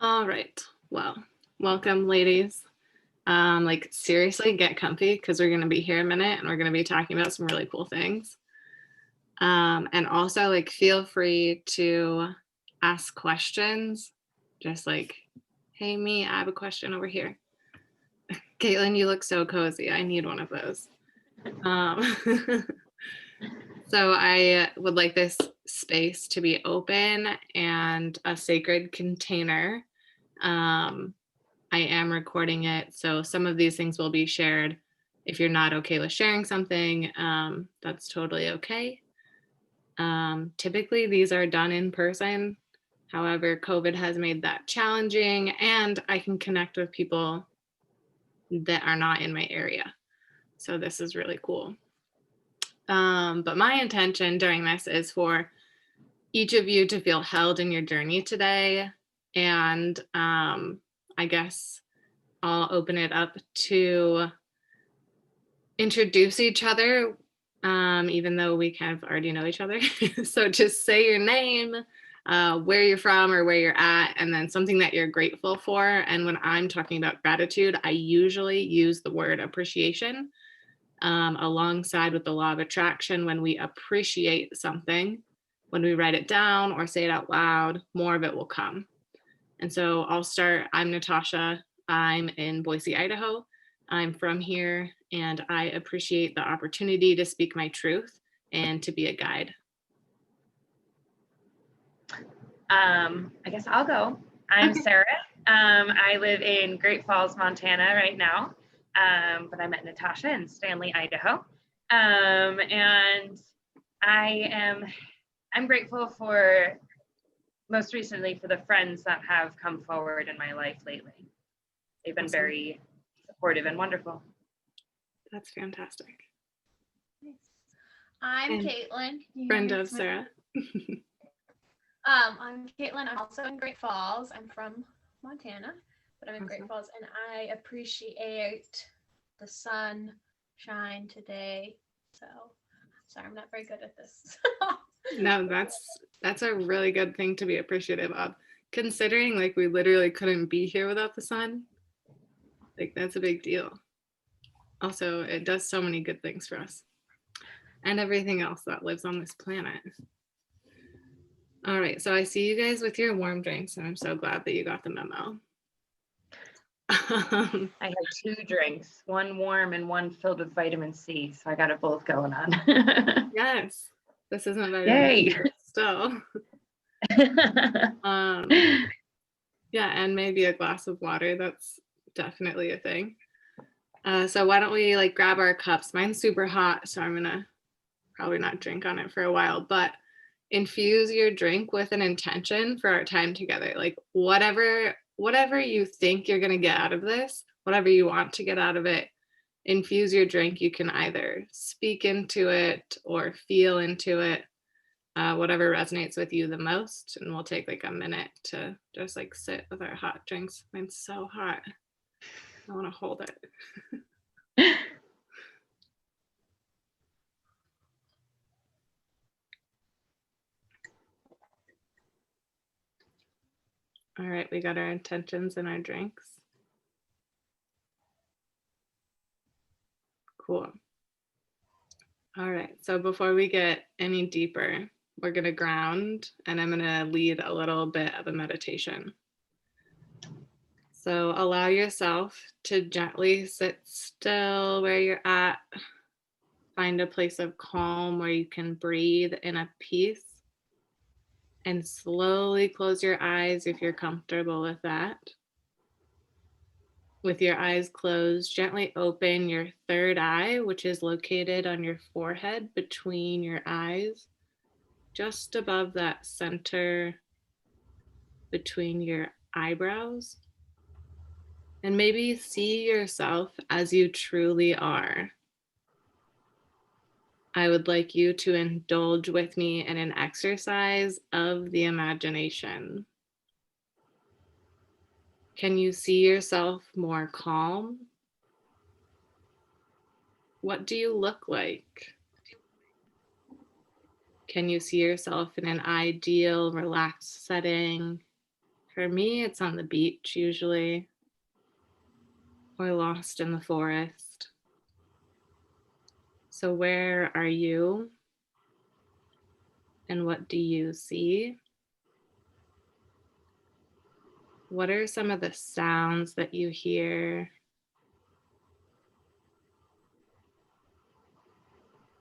All right. Well, welcome, ladies. Like seriously, get comfy because we're gonna be here a minute and we're gonna be talking about some really cool things. And also, like, feel free to ask questions. Just like, hey, me, I have a question over here. Caitlin, you look so cozy. I need one of those. Um, so I would like this space to be open and a sacred container. Um, I am recording it, so some of these things will be shared. If you're not okay with sharing something, that's totally okay. Typically, these are done in person. However, COVID has made that challenging, and I can connect with people that are not in my area. So this is really cool. But my intention during this is for each of you to feel held in your journey today. And I guess I'll open it up to introduce each other, even though we kind of already know each other. So just say your name, where you're from or where you're at, and then something that you're grateful for. And when I'm talking about gratitude, I usually use the word appreciation alongside with the law of attraction. When we appreciate something, when we write it down or say it out loud, more of it will come. And so I'll start. I'm Natasha. I'm in Boise, Idaho. I'm from here, and I appreciate the opportunity to speak my truth and to be a guide. I guess I'll go. I'm Sarah. I live in Great Falls, Montana right now, but I met Natasha in Stanley, Idaho. And I'm grateful for, most recently, for the friends that have come forward in my life lately. They've been Awesome. very supportive and wonderful. That's fantastic. I'm And Caitlin. friend of Sarah. I'm Caitlin. I'm also in Great Falls. I'm from Montana, but I'm in Great Falls, and I appreciate the sunshine today. So, sorry, I'm not very good at this. No, that's a really good thing to be appreciative of, considering like we literally couldn't be here without the sun. Like that's a big deal. Also, it does so many good things for us and everything else that lives on this planet. All right, so I see you guys with your warm drinks, and I'm so glad that you got the memo. I had 2 drinks, one warm and one filled with vitamin C, so I got it both going on. Yes, this isn't vitamin Yay! C, but still. Yeah, and maybe a glass of water. That's definitely a thing. So why don't we like grab our cups? Mine's super hot, so I'm gonna probably not drink on it for a while, but infuse your drink with an intention for our time together. Like whatever you think you're gonna get out of this, whatever you want to get out of it, infuse your drink. You can either speak into it or feel into it, whatever resonates with you the most. And we'll take like a minute to just like sit with our hot drinks. Mine's so hot. I want to hold it. All right, we got our intentions and our drinks. Cool. All right, so before we get any deeper, we're gonna ground, and I'm gonna lead a little bit of a meditation. So allow yourself to gently sit still where you're at. Find a place of calm where you can breathe in a peace. And slowly close your eyes if you're comfortable with that. With your eyes closed, gently open your third eye, which is located on your forehead between your eyes, just above that center between your eyebrows. And maybe see yourself as you truly are. I would like you to indulge with me in an exercise of the imagination. Can you see yourself more calm? What do you look like? Can you see yourself in an ideal, relaxed setting? For me, it's on the beach usually, or lost in the forest. So where are you? And what do you see? What are some of the sounds that you hear?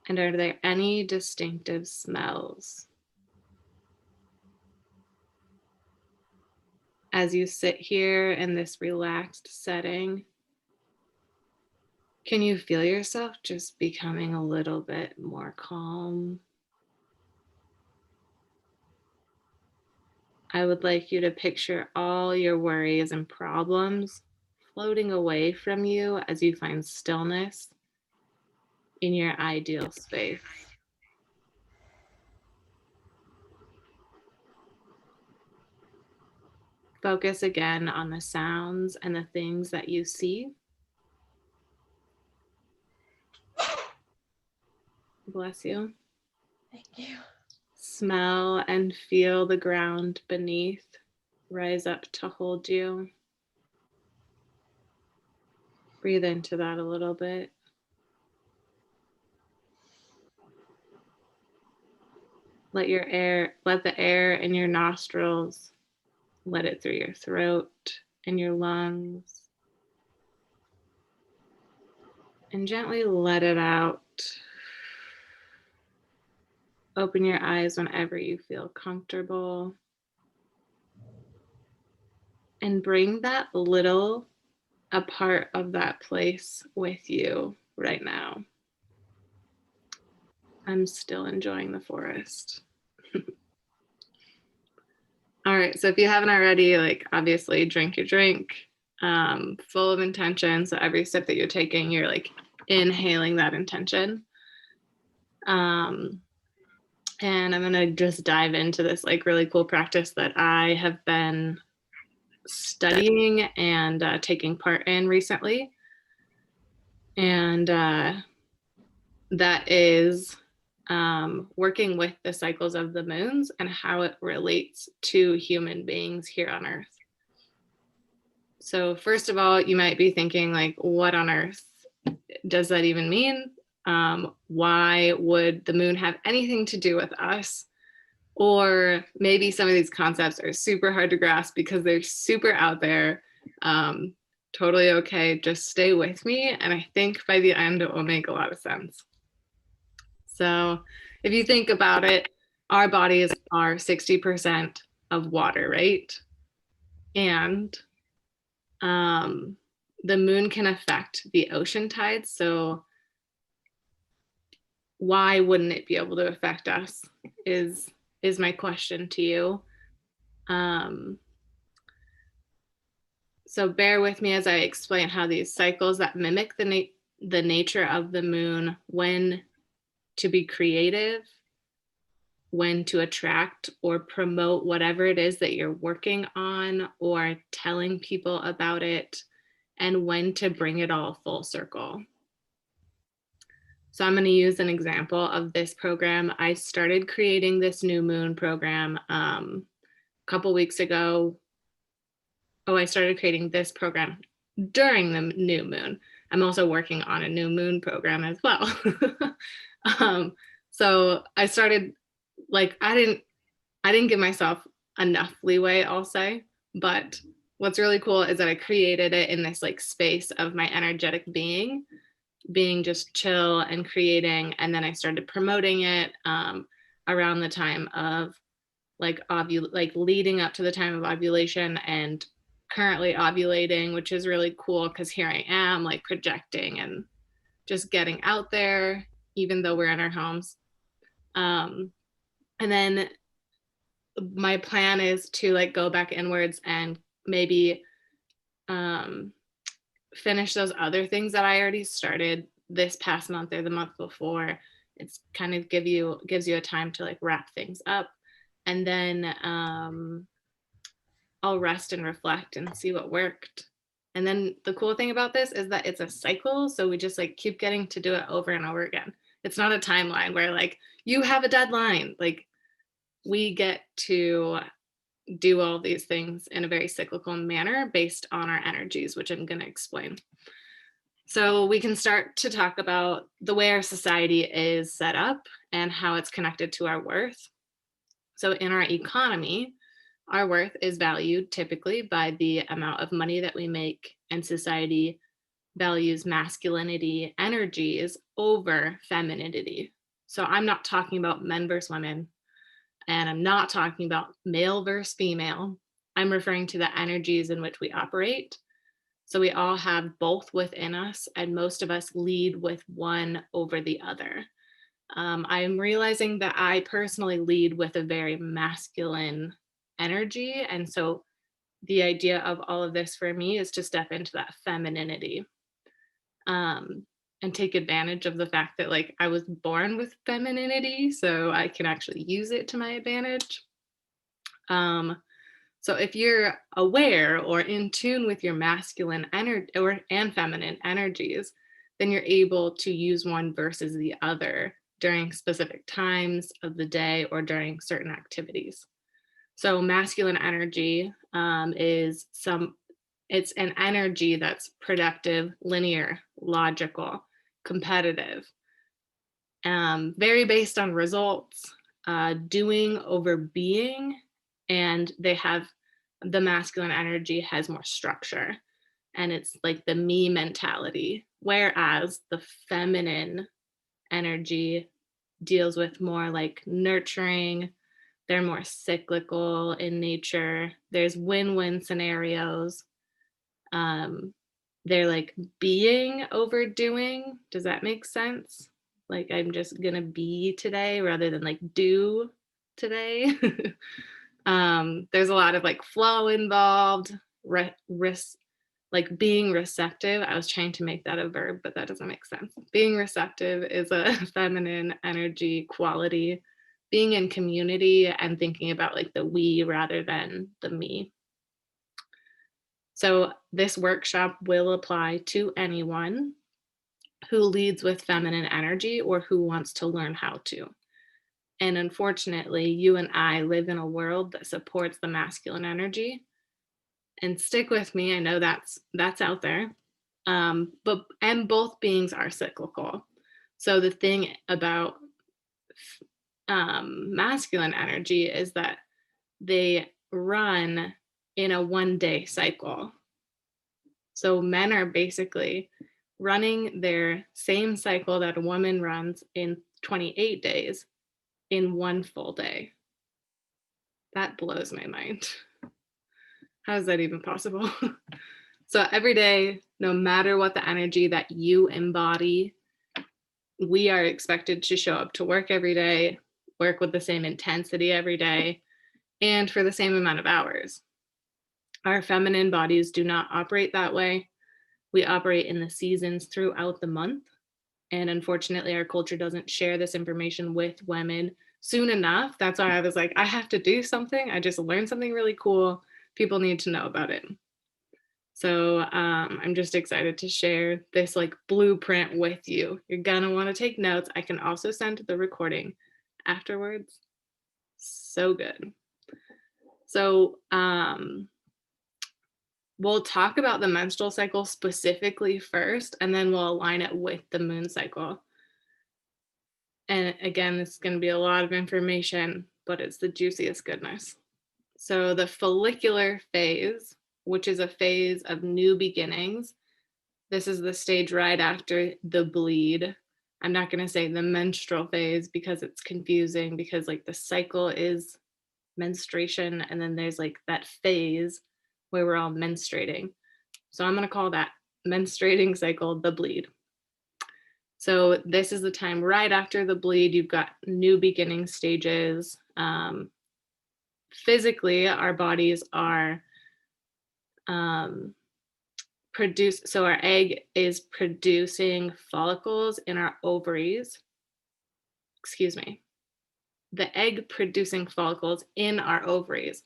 And are there any distinctive smells? As you sit here in this relaxed setting, can you feel yourself just becoming a little bit more calm? I would like you to picture all your worries and problems floating away from you as you find stillness in your ideal space. Focus again on the sounds and the things that you see. Bless you. Thank you. Smell and feel the ground beneath rise up to hold you. Breathe into that a little bit. Let the air in your nostrils, let it through your throat and your lungs. And gently let it out. Open your eyes whenever you feel comfortable. And bring that a part of that place with you right now. I'm still enjoying the forest. All right, so if you haven't already, like obviously drink your drink, full of intention. So every sip that you're taking, you're like inhaling that intention. And I'm gonna just dive into this like really cool practice that I have been studying and taking part in recently. And that is working with the cycles of the moons and how it relates to human beings here on Earth. So first of all, you might be thinking like, what on earth does that even mean? Why would the moon have anything to do with us? Or maybe some of these concepts are super hard to grasp because they're super out there. Totally okay, just stay with me. And I think by the end, it will make a lot of sense. So if you think about it, our bodies are 60% of water, right? And the moon can affect the ocean tides. So why wouldn't it be able to affect us is my question to you. So bear with me as I explain how these cycles that mimic the nature of the moon, when to be creative, when to attract or promote whatever it is that you're working on or telling people about it, and when to bring it all full circle. So I'm going to use an example of this program. I started creating this new moon program a couple weeks ago. Oh, I started creating this program during the new moon. I'm also working on a new moon program as well. So I started, like, I didn't give myself enough leeway, I'll say, but what's really cool is that I created it in this like space of my energetic being just chill and creating. And then I started promoting it around the time of like leading up to the time of ovulation and currently ovulating, which is really cool because here I am like projecting and just getting out there, even though we're in our homes. And then my plan is to like go back inwards and maybe finish those other things that I already started this past month or the month before. It's kind of gives you a time to like wrap things up, and then I'll rest and reflect and see what worked. And then the cool thing about this is that it's a cycle, so we just like keep getting to do it over and over again. It's not a timeline where like you have a deadline. Like we get to do all these things in a very cyclical manner based on our energies, which I'm going to explain. So we can start to talk about the way our society is set up and how it's connected to our worth. So in our economy, our worth is valued typically by the amount of money that we make, and society values masculinity energies over femininity. So I'm not talking about men versus women, and I'm not talking about male versus female. I'm referring to the energies in which we operate. So we all have both within us, and most of us lead with one over the other. I'm realizing that I personally lead with a very masculine energy. And so the idea of all of this for me is to step into that femininity, and take advantage of the fact that like I was born with femininity, so I can actually use it to my advantage. So if you're aware or in tune with your masculine energy and feminine energies, then you're able to use one versus the other during specific times of the day or during certain activities. So masculine energy it's an energy that's productive, linear, logical, competitive, very based on results, doing over being, and the masculine energy has more structure, and it's like the me mentality, whereas the feminine energy deals with more like nurturing. They're more cyclical in nature. There's win-win scenarios. They're like being over doing. Does that make sense? Like I'm just gonna be today rather than like do today. There's a lot of like flow involved, like being receptive. I was trying to make that a verb, but that doesn't make sense. Being receptive is a feminine energy quality. Being in community and thinking about like the we rather than the me. So this workshop will apply to anyone who leads with feminine energy or who wants to learn how to. And unfortunately, you and I live in a world that supports the masculine energy. And stick with me, I know that's out there. But both beings are cyclical. So the thing about masculine energy is that they run in a 1-day cycle. So men are basically running their same cycle that a woman runs in 28 days in one full day. That blows my mind. How is that even possible? So every day, no matter what the energy that you embody, we are expected to show up to work every day, work with the same intensity every day, and for the same amount of hours. Our feminine bodies do not operate that way. We operate in the seasons throughout the month. And unfortunately, our culture doesn't share this information with women soon enough. That's why I was like, I have to do something. I just learned something really cool. People need to know about it. So I'm just excited to share this like blueprint with you. You're gonna want to take notes. I can also send the recording afterwards. So good. So we'll talk about the menstrual cycle specifically first, and then we'll align it with the moon cycle. And again, this is going to be a lot of information, but it's the juiciest goodness. So the follicular phase, which is a phase of new beginnings, this is the stage right after the bleed. I'm not going to say the menstrual phase because it's confusing, because like the cycle is menstruation, and then there's like that phase where we're all menstruating. So I'm going to call that menstruating cycle the bleed. So this is the time right after the bleed. You've got new beginning stages. Physically, our bodies are so our egg is producing follicles in our ovaries. Excuse me. The egg producing follicles in our ovaries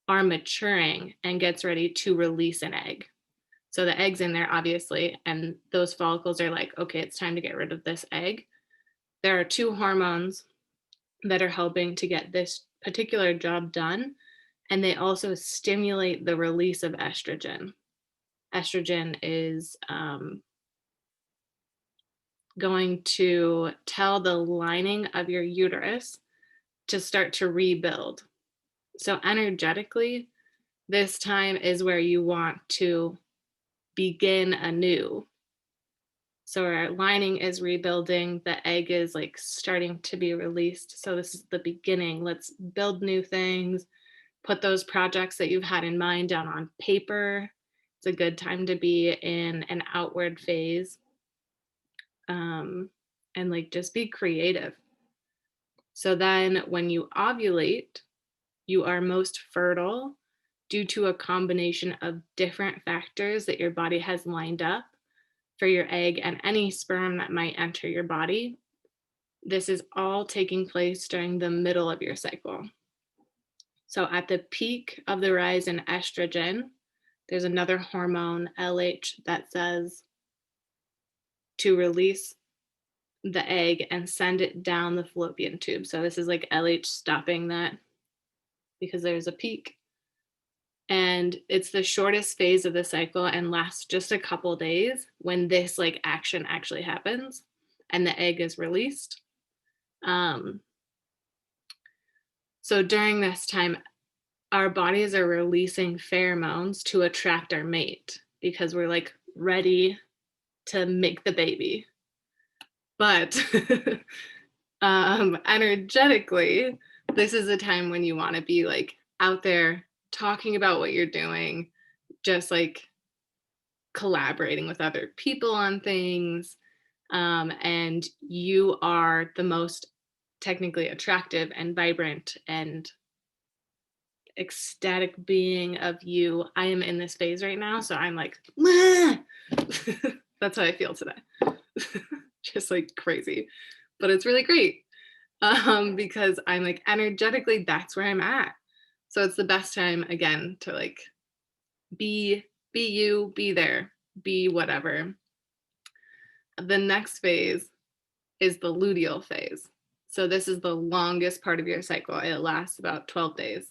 are maturing and gets ready to release an egg. So the egg's in there, obviously, and those follicles are like, okay, it's time to get rid of this egg. There are 2 hormones that are helping to get this particular job done, And they also stimulate the release of estrogen. Estrogen is going to tell the lining of your uterus to start to rebuild. So energetically, this time is where you want to begin anew. So our lining is rebuilding, the egg is like starting to be released. So this is the beginning. Let's build new things, put those projects that you've had in mind down on paper. It's a good time to be in an outward phase. And like just be creative. So then when you ovulate, you are most fertile due to a combination of different factors that your body has lined up for your egg and any sperm that might enter your body. This is all taking place during the middle of your cycle. So at the peak of the rise in estrogen, there's another hormone, LH, that says to release the egg and send it down the fallopian tube. So this is like LH stopping that because there's a peak. And it's the shortest phase of the cycle and lasts just a couple days when this like action actually happens and the egg is released. So during this time, our bodies are releasing pheromones to attract our mate because we're like ready to make the baby. But energetically, this is a time when you want to be like out there talking about what you're doing, just like collaborating with other people on things. And you are the most technically attractive and vibrant and ecstatic being of you. I am in this phase right now, so I'm like, that's how I feel today. Just like crazy, but it's really great because I'm like energetically, that's where I'm at. So it's the best time again to like be you, be there, be whatever. The next phase is the luteal phase. So this is the longest part of your cycle. It lasts about 12 days.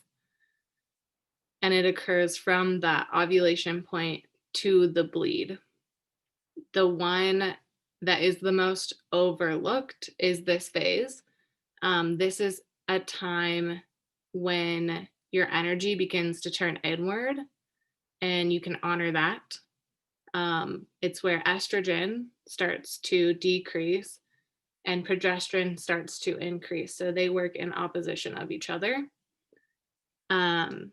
And it occurs from the ovulation point to the bleed. The one that is the most overlooked is this phase. This is a time when your energy begins to turn inward, and you can honor that. It's where estrogen starts to decrease and progesterone starts to increase. So they work in opposition of each other. And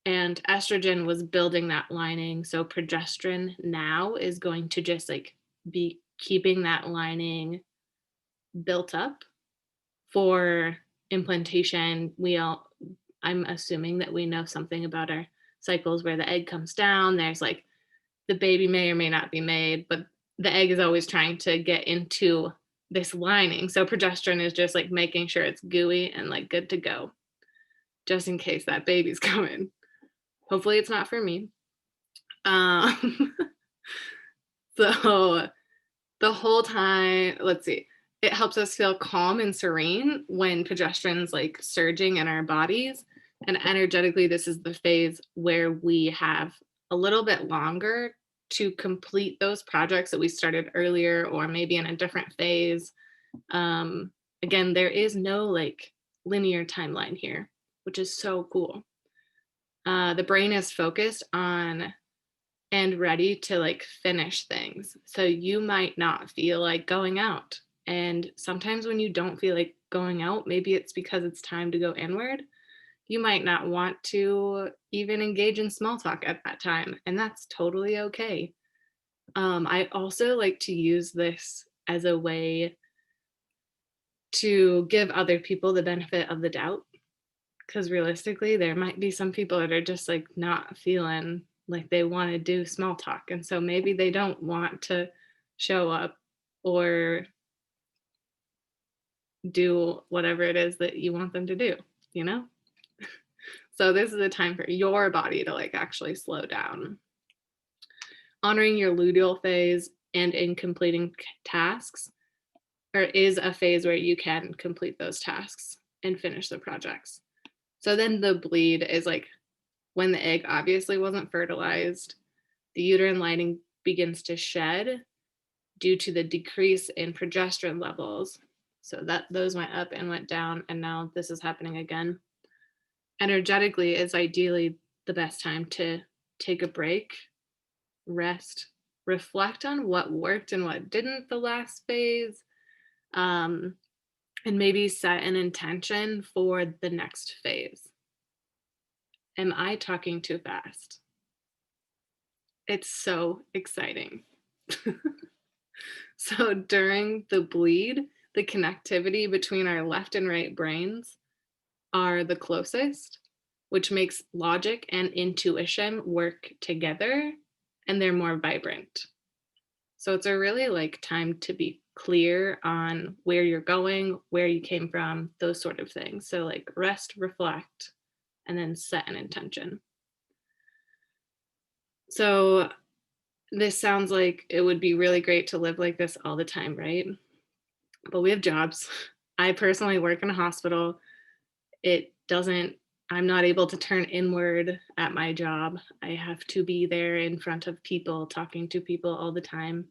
estrogen was building that lining. So progesterone now is going to just like be keeping that lining built up for implantation. I'm assuming that we know something about our cycles where the egg comes down. There's like the baby may or may not be made, but the egg is always trying to get into this lining. So progesterone is just like making sure it's gooey and like good to go, just in case that baby's coming. Hopefully it's not for me. So the whole time, let's see, it helps us feel calm and serene when progesterone's like surging in our bodies. And energetically, this is the phase where we have a little bit longer to complete those projects that we started earlier, or maybe in a different phase. Again, there is no like linear timeline here, which is so cool. The brain is focused on and ready to like finish things. So you might not feel like going out. And sometimes when you don't feel like going out, maybe it's because it's time to go inward. You might not want to even engage in small talk at that time, and that's totally okay. I also like to use this as a way to give other people the benefit of the doubt, because realistically, there might be some people that are just like not feeling like they want to do small talk. And so maybe they don't want to show up or do whatever it is that you want them to do, you know? So this is a time for your body to like actually slow down. Honoring your luteal phase and in completing tasks, or is a phase where you can complete those tasks and finish the projects. So then the bleed is like when the egg obviously wasn't fertilized, the uterine lining begins to shed due to the decrease in progesterone levels. So that those went up and went down, and now this is happening again. Energetically is ideally the best time to take a break, rest, reflect on what worked and what didn't the last phase, and maybe set an intention for the next phase. Am I talking too fast? It's so exciting. So during the bleed, the connectivity between our left and right brains are the closest, which makes logic and intuition work together, and they're more vibrant. So it's a really like time to be clear on where you're going, where you came from, those sort of things. So like rest, reflect, and then set an intention. So this sounds like it would be really great to live like this all the time, right? But we have jobs. I personally work in a hospital. I'm not able to turn inward at my job. I have to be there in front of people, talking to people all the time,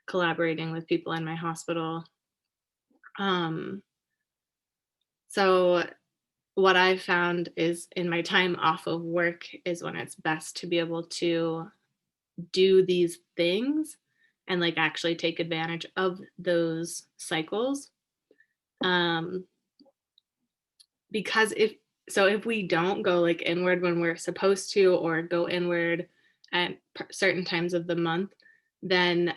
collaborating with people in my hospital. So what I've found is in my time off of work is when it's best to be able to do these things and like actually take advantage of those cycles. Because if we don't go like inward when we're supposed to, or go inward at certain times of the month, then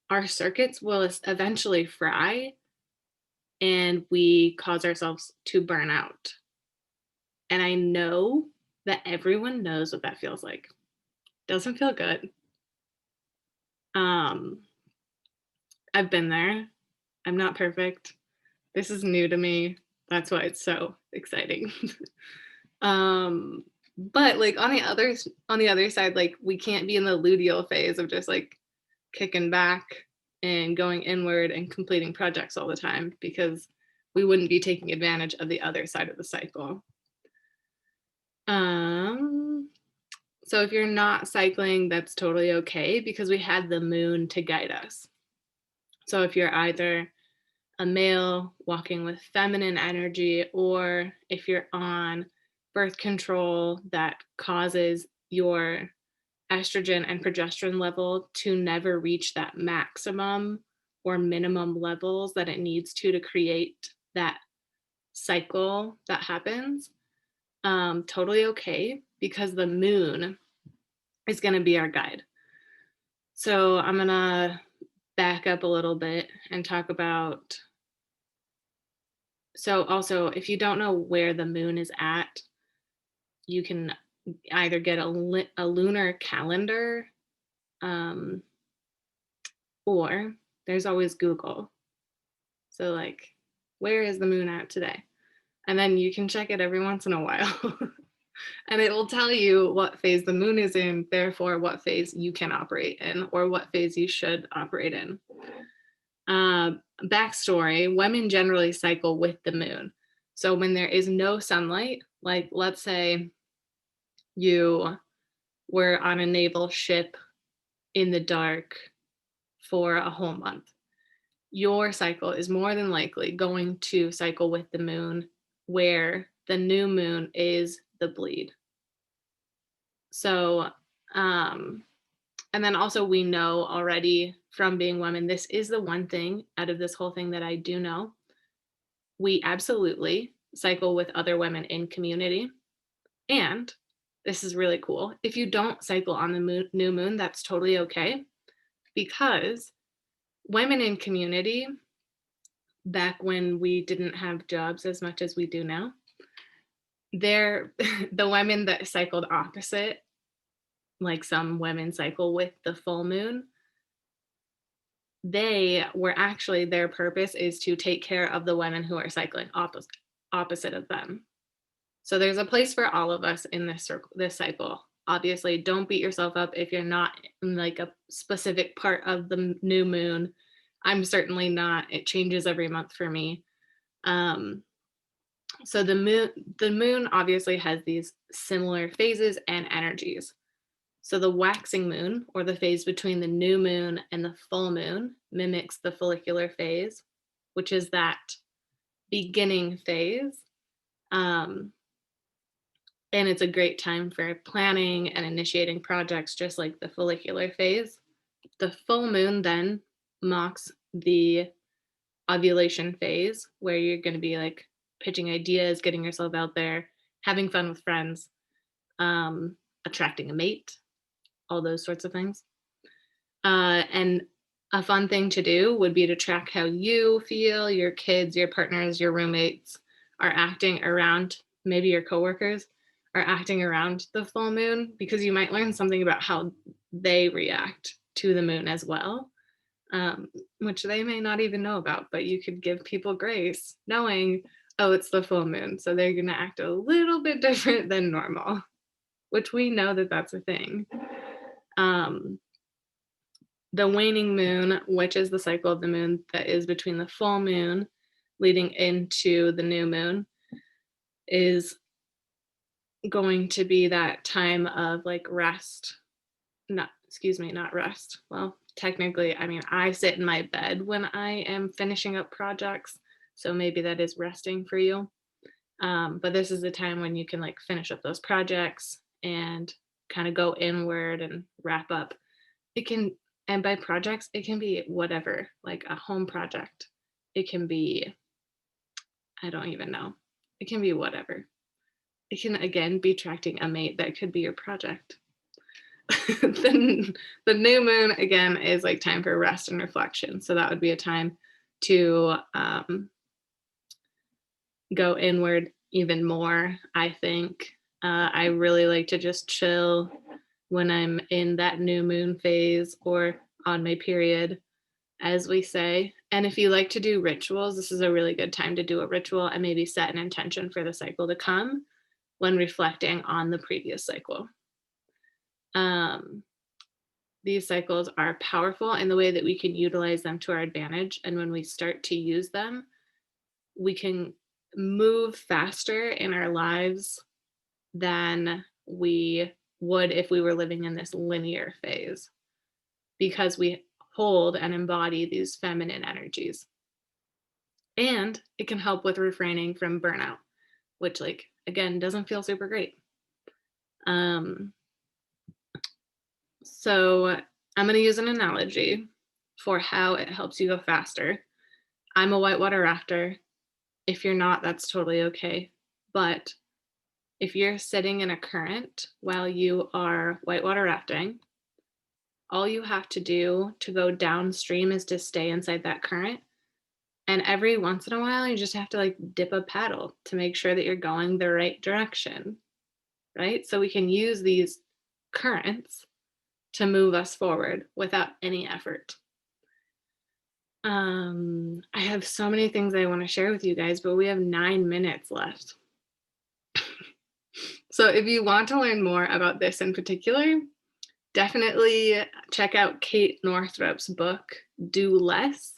our circuits will eventually fry and we cause ourselves to burn out. And I know that everyone knows what that feels like. Doesn't feel good. I've been there. I'm not perfect. This is new to me. That's why it's so exciting. But like on the other side, like we can't be in the luteal phase of just like kicking back and going inward and completing projects all the time, because we wouldn't be taking advantage of the other side of the cycle. So if you're not cycling, that's totally okay, because we had the moon to guide us. So if you're either a male walking with feminine energy, or if you're on birth control that causes your estrogen and progesterone level to never reach that maximum or minimum levels that it needs to create that cycle that happens, totally okay, because the moon is going to be our guide. So I'm going to back up a little bit and talk about, so also if you don't know where the moon is at, you can either get a lunar calendar, or there's always Google. So like, where is the moon at today? And then you can check it every once in a while. And it will tell you what phase the moon is in, therefore what phase you can operate in, or what phase you should operate in. Backstory, women generally cycle with the moon. So when there is no sunlight, like let's say you were on a naval ship in the dark for a whole month, your cycle is more than likely going to cycle with the moon, where the new moon is the bleed. So, and then also we know already from being women, this is the one thing out of this whole thing that I do know. We absolutely cycle with other women in community. And this is really cool. If you don't cycle on the new moon, that's totally okay, because women in community, back when we didn't have jobs as much as we do now, they're the women that cycled opposite, like some women cycle with the full moon, they were actually, their purpose is to take care of the women who are cycling opposite of them. So there's a place for all of us in this cycle. Obviously, don't beat yourself up if you're not in like a specific part of the new moon. I'm certainly not. It changes every month for me. So the moon obviously has these similar phases and energies. So the waxing moon, or the phase between the new moon and the full moon, mimics the follicular phase, which is that beginning phase. Um, and it's a great time for planning and initiating projects, just like the follicular phase. The full moon then marks the ovulation phase, where you're going to be like pitching ideas, getting yourself out there, having fun with friends, attracting a mate, all those sorts of things. And a fun thing to do would be to track how you feel, your kids, your partners, your roommates are acting around, maybe your coworkers are acting around the full moon, because you might learn something about how they react to the moon as well, which they may not even know about, but you could give people grace knowing, oh, it's the full moon, so they're going to act a little bit different than normal, which we know that that's a thing. The waning moon, which is the cycle of the moon that is between the full moon leading into the new moon, is going to be that time of like rest. Not rest. Well, technically, I mean, I sit in my bed when I am finishing up projects, so maybe that is resting for you. But this is the time when you can like finish up those projects and kind of go inward and wrap up. It can, and by projects, it can be whatever, like a home project. It can be, I don't even know. It can be whatever. It can, again, be attracting a mate. That could be your project. Then the new moon, again, is like time for rest and reflection. So that would be a time to go inward even more, I think. I really like to just chill when I'm in that new moon phase or on my period, as we say. And if you like to do rituals, this is a really good time to do a ritual and maybe set an intention for the cycle to come when reflecting on the previous cycle. These cycles are powerful in the way that we can utilize them to our advantage. And when we start to use them, we can move faster in our lives than we would if we were living in this linear phase, because we hold and embody these feminine energies. And it can help with refraining from burnout, which, like, again, doesn't feel super great. So I'm going to use an analogy for how it helps you go faster. I'm a whitewater rafter. If you're not, that's totally okay. But if you're sitting in a current while you are whitewater rafting, all you have to do to go downstream is to stay inside that current. And every once in a while, you just have to like dip a paddle to make sure that you're going the right direction, right? So we can use these currents to move us forward without any effort. I have so many things I want to share with you guys, but we have 9 minutes left. So if you want to learn more about this in particular, definitely check out Kate Northrup's book, Do Less.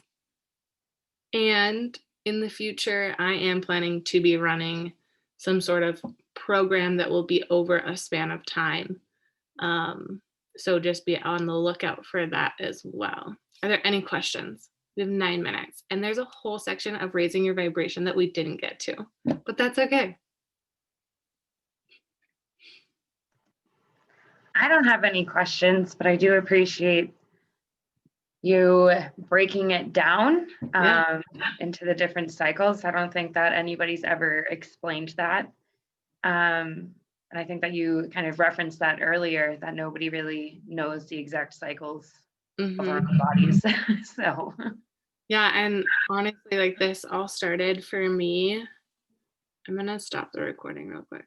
And in the future, I am planning to be running some sort of program that will be over a span of time. So just be on the lookout for that as well. Are there any questions? We have 9 minutes, and there's a whole section of raising your vibration that we didn't get to, but that's okay. I don't have any questions, but I do appreciate you breaking it down into the different cycles. I don't think that anybody's ever explained that. And I think that you kind of referenced that earlier, that nobody really knows the exact cycles of our own bodies. So yeah, and honestly, like, this all started for me. I'm gonna stop the recording real quick.